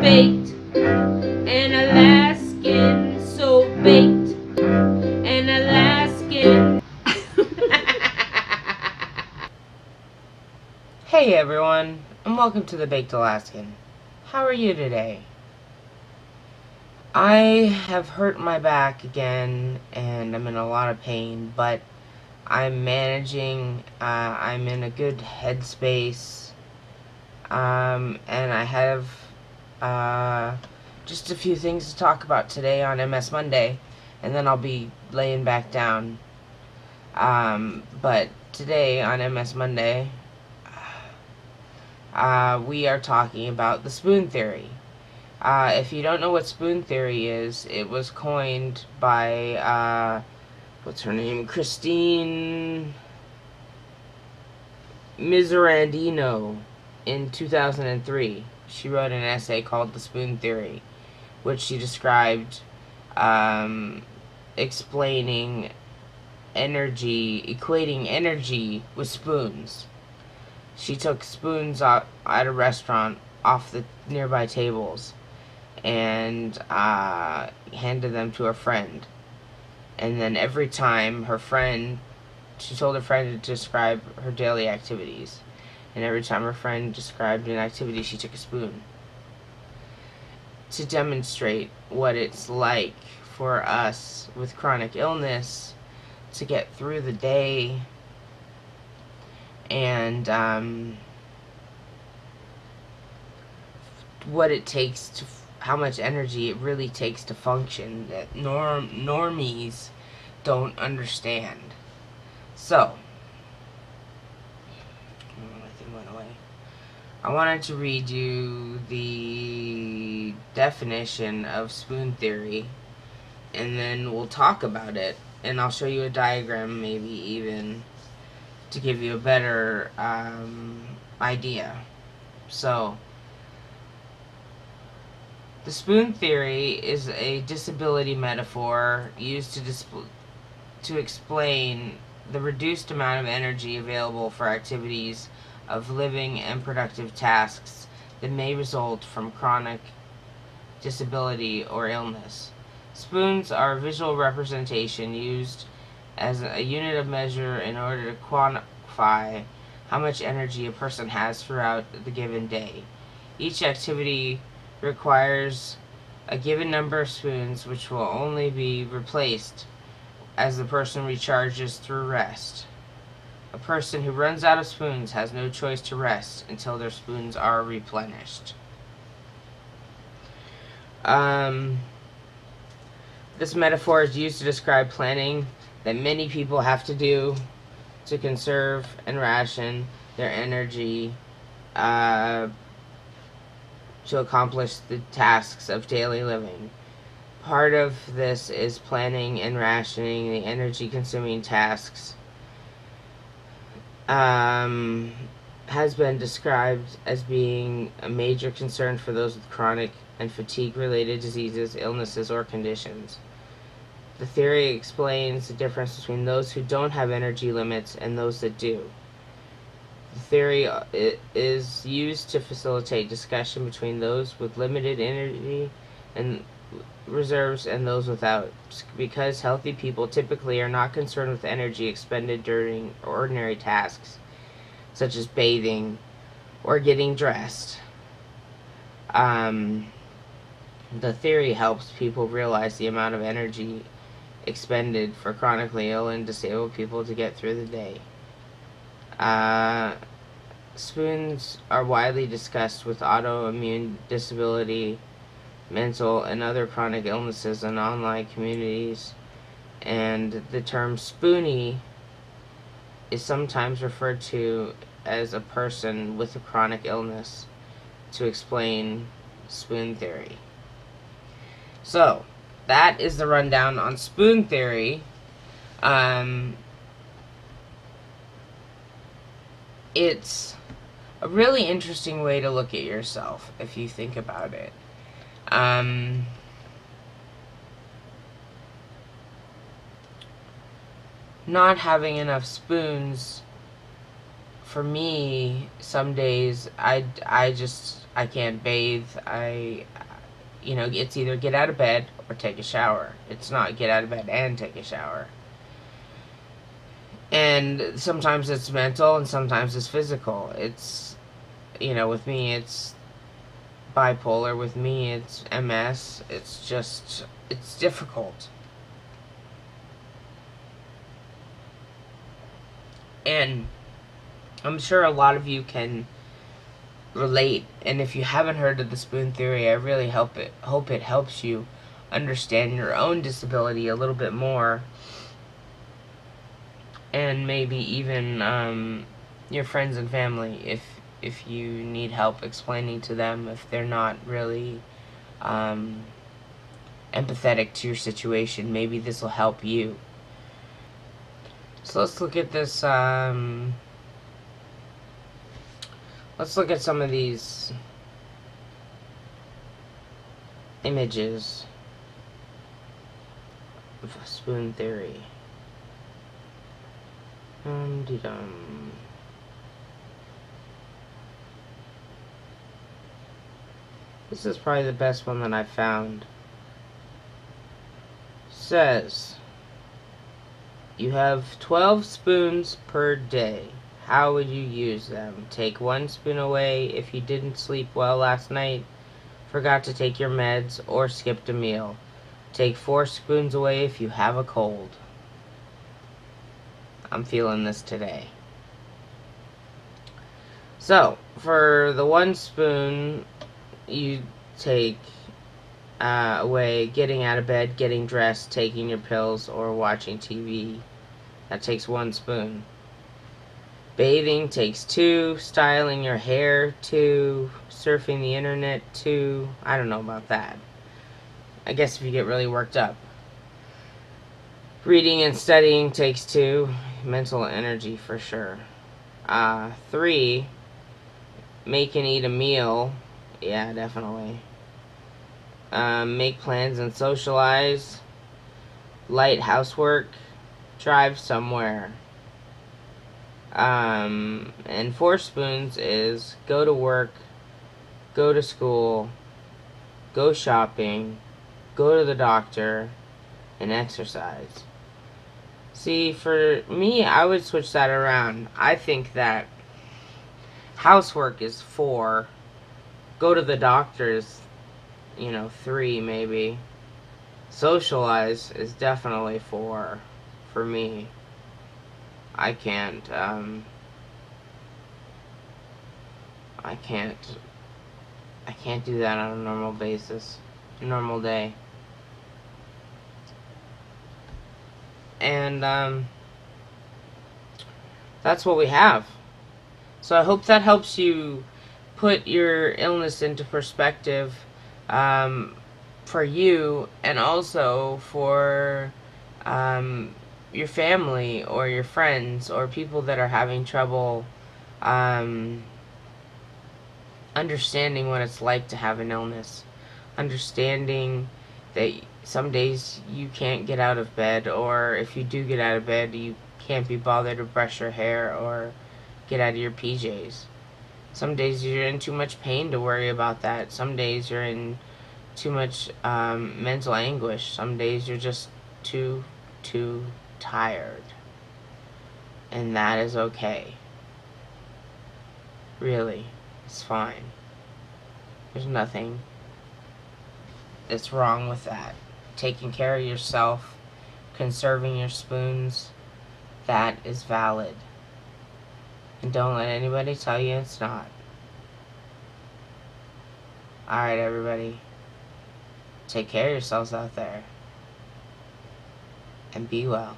baked. An Alaskan so baked. An Alaskan. Hey everyone, and welcome to the Baked Alaskan. How are you today? I have hurt my back again, and I'm in a lot of pain, but I'm managing. I'm in a good headspace, and I have just a few things to talk about today on MS Monday, and then I'll be laying back down. But today on MS Monday, we are talking about the spoon theory. If you don't know what spoon theory is, it was coined by, what's her name? Christine Miserandino in 2003. She wrote an essay called The Spoon Theory, which she described explaining energy, equating energy with spoons. She took spoons at a restaurant off the nearby tables and handed them to her friend. And then every time she told her friend to describe her daily activities. And every time her friend described an activity, she took a spoon to demonstrate what it's like for us with chronic illness to get through the day and what it takes to how much energy it really takes to function that normies don't understand. So, my thing went away. I wanted to read you the definition of spoon theory, and then we'll talk about it, and I'll show you a diagram, maybe even, to give you a better idea. So, the spoon theory is a disability metaphor used to explain the reduced amount of energy available for activities of living and productive tasks that may result from chronic disability or illness. Spoons are a visual representation used as a unit of measure in order to quantify how much energy a person has throughout the given day. Each activity requires a given number of spoons, which will only be replaced as the person recharges through rest. A person who runs out of spoons has no choice to rest until their spoons are replenished. This metaphor is used to describe planning that many people have to do to conserve and ration their energy to accomplish the tasks of daily living. Part of this is planning and rationing the energy-consuming tasks. Has been described as being a major concern for those with chronic and fatigue-related diseases, illnesses, or conditions. The theory explains the difference between those who don't have energy limits and those that do. The theory is used to facilitate discussion between those with limited energy and reserves and those without, because healthy people typically are not concerned with energy expended during ordinary tasks, such as bathing or getting dressed. The theory helps people realize the amount of energy expended for chronically ill and disabled people to get through the day. Spoons are widely discussed with autoimmune disability, mental and other chronic illnesses in online communities, and the term spoonie is sometimes referred to as a person with a chronic illness to explain spoon theory. So, that is the rundown on spoon theory. It's a really interesting way to look at yourself if you think about it. Not having enough spoons, for me, some days I just I can't bathe. It's either get out of bed or take a shower. It's not get out of bed and take a shower. And sometimes it's mental and sometimes it's physical. With me, it's bipolar. With me, it's MS. It's difficult. And I'm sure a lot of you can relate. And if you haven't heard of the spoon theory, I really hope it helps you understand your own disability a little bit more, and maybe even your friends and family, if you need help explaining to them, if they're not really empathetic to your situation, maybe this will help you. So let's look at this. Let's look at some of these images of spoon theory. Dum. This is probably the best one that I found. Says you have 12 spoons per day. How would you use them? Take one spoon away if you didn't sleep well last night, forgot to take your meds, or skipped a meal. Take 4 spoons away if you have a cold. I'm feeling this today. So, for the 1 spoon, you take away getting out of bed, getting dressed, taking your pills, or watching TV. That takes 1 spoon. Bathing takes 2. Styling your hair, 2. Surfing the internet, 2. I don't know about that. I guess if you get really worked up. Reading and studying takes 2. Mental energy for sure. 3. Make and eat a meal. Yeah, definitely. Make plans and socialize. Light housework. Drive somewhere. And 4 spoons is go to work, go to school, go shopping, go to the doctor, and exercise. See, for me, I would switch that around. I think that housework is 4, go to the doctor is, 3 maybe. Socialize is definitely 4 for me. I can't do that on a normal basis, a normal day. And that's what we have. So I hope that helps you put your illness into perspective, for you, and also for your family or your friends or people that are having trouble understanding what it's like to have an illness. Understanding that some days you can't get out of bed, or if you do get out of bed, you can't be bothered to brush your hair or get out of your PJs. Some days you're in too much pain to worry about that. Some days you're in too much mental anguish. Some days you're just too tired. And that is okay. Really, it's fine. There's nothing that's wrong with that. Taking care of yourself, conserving your spoons, that is valid. And don't let anybody tell you it's not. Alright, everybody. Take care of yourselves out there. And be well.